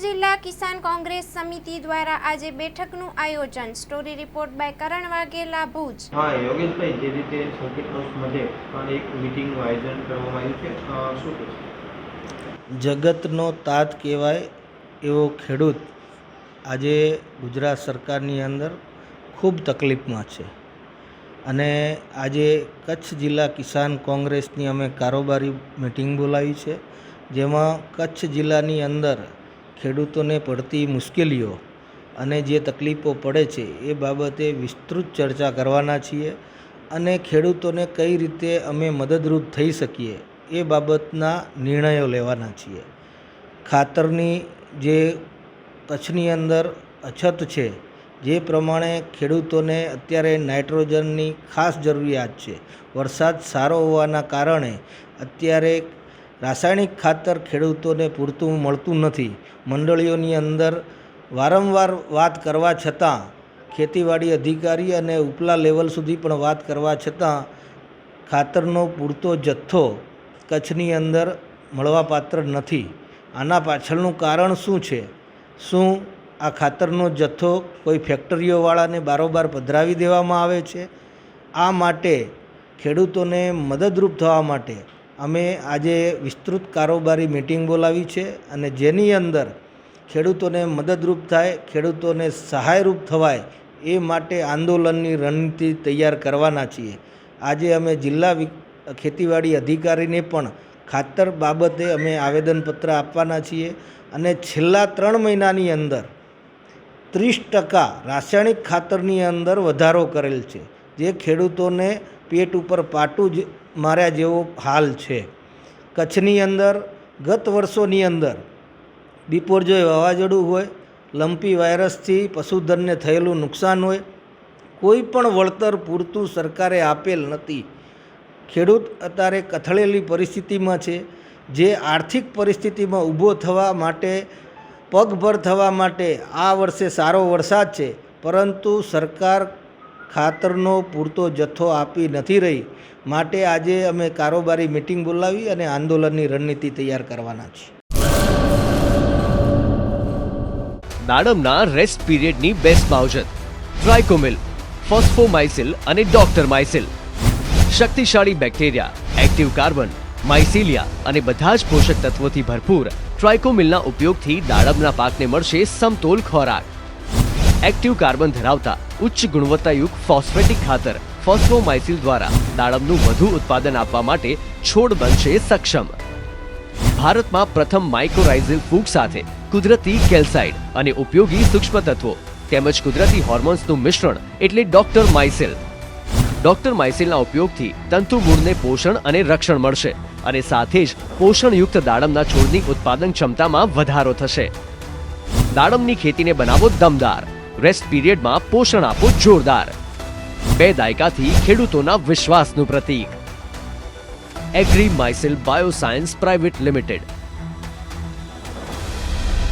જિલ્લા કિસાન કોંગ્રેસ સમિતિ દ્વારા આજે બેઠકનું આયોજન। સ્ટોરી રિપોર્ટ બાય કરણ વાઘેલા, ભુજ। હા યોગેશભાઈ, જે રીતે સર્કિટ હાઉસ મધ્યે એક મીટિંગનું આયોજન કરવામાં આવ્યું છે, શું કહેશો? જગતનો તાત કહેવાય એવો ખેડૂત આજે ગુજરાત સરકારની અંદર ખૂબ તકલીફમાં છે અને આજે કચ્છ જિલ્લા કિસાન કોંગ્રેસની અમે કારોબારી મિટિંગ બોલાવી છે, જેમાં કચ્છ જિલ્લાની અંદર ખેડૂતોને પડતી મુશ્કેલીઓ અને જે તકલીફો પડે છે એ બાબતે વિસ્તૃત ચર્ચા કરવાના છીએ અને ખેડૂતોને કઈ રીતે અમે મદદરૂપ થઈ શકીએ એ બાબતના નિર્ણયો લેવાના છીએ। ખાતરની જે કચ્છની અંદર અછત છે, જે પ્રમાણે ખેડૂતોને અત્યારે નાઇટ્રોજનની ખાસ જરૂરિયાત છે, વરસાદ સારો હોવાના કારણે અત્યારે રાસાયણિક ખાતર ખેડૂતોને પૂરતું મળતું નથી। મંડળીઓની અંદર વારંવાર વાત કરવા છતાં, ખેતીવાડી અધિકારી અને ઉપલા લેવલ સુધી પણ વાત કરવા છતાં ખાતરનો પૂરતો જથ્થો કચ્છની અંદર મળવાપાત્ર નથી। આના પાછળનું કારણ શું છે? શું આ ખાતરનો જથ્થો કોઈ ફેક્ટરીઓવાળાને બારોબાર પધરાવી દેવામાં આવે છે? આ માટે ખેડૂતોને મદદરૂપ થવા માટે અમે આજે વિસ્તૃત કારોબારી મિટિંગ બોલાવી છે અને જેની અંદર ખેડૂતોને મદદરૂપ થાય, ખેડૂતોને સહાયરૂપ થવાય એ માટે આંદોલનની રણનીતિ તૈયાર કરવાના છીએ। આજે અમે જિલ્લા ખેતીવાડી અધિકારીને પણ ખાતર બાબતે અમે આવેદનપત્ર આપવાના છીએ અને છેલ્લા 3 મહિનાની અંદર 30% રાસાયણિક ખાતરની અંદર વધારો કરેલ છે, જે ખેડૂતોને પેટ ઉપર પાટું જ માર્યા જેવો હાલ છે। કચ્છની અંદર ગત વર્ષોની અંદર બિપોરજોય વાવાઝોડું હોય, લંપી વાયરસથી પશુધનને થયેલું નુકસાન હોય, કોઈ પણ વળતર પૂરતું સરકારે આપેલ નથી। ખેડૂત અત્યારે કથળેલી પરિસ્થિતિમાં છે, જે આર્થિક પરિસ્થિતિમાં ઊભો થવા માટે, પગભર થવા માટે આ વર્ષે સારો વરસાદ છે, પરંતુ સરકાર ખાતરનો પૂરતો જથ્થો આપી નથી રહી। માટે આજે અમે કારોબારી મિટિંગ બોલાવી અને આંદોલનની રણનીતિ તૈયાર કરવાના છીએ। દાડમના રેસ્ટ પીરિયડની બેસ્ટ માવજત ટ્રાઇકોમિલ, ફોસ્ફોમાઇસિલ અને ડોક્ટર માઇસિલ। શક્તિશાળી બેક્ટેરિયા, એક્ટિવ કાર્બન, માઇસિલિયા અને બધા જ પોષક તત્વોથી ભરપૂર ટ્રાઇકોમિલના ઉપયોગથી દાડમના પાકને મળશે સમતોલ ખોરાક। એક્ટિવ કાર્બન ધરાવતા ઉચ્ચ ગુણવત્તાયુક્ત ફોસ્ફેટિક ખાતર ફોસ્ફોમાઇસિલ દ્વારા દાડમનું વધુ ઉત્પાદન આપવા માટે છોડ બનશે સક્ષમ। ભારતમાં પ્રથમ માઇક્રોરાઇઝલ ફૂગ સાથે કુદરતી કેલ્સાઇડ અને ઉપયોગી સૂક્ષ્મ તત્વો તેમજ કુદરતી હોર્મોન્સનું મિશ્રણ એટલે ડોક્ટર માઇસિલ। ડોક્ટર માઇસિલના ઉપયોગથી તંતુ મૂળને પોષણ અને રક્ષણ મળશે અને સાથે જ પોષણયુક્ત દાડમના છોડની ઉત્પાદન ક્ષમતામાં વધારો થશે। દાડમની ખેતીને બનાવો દમદાર, રેસ્ટ પીરિયડમાં પોષણ આપો જોરદાર। 2 દાયકાથી ખેડૂતોના વિશ્વાસનું પ્રતીક એગ્રી માઇસિલ બાયોસાયન્સ પ્રાઇવેટ લિમિટેડ।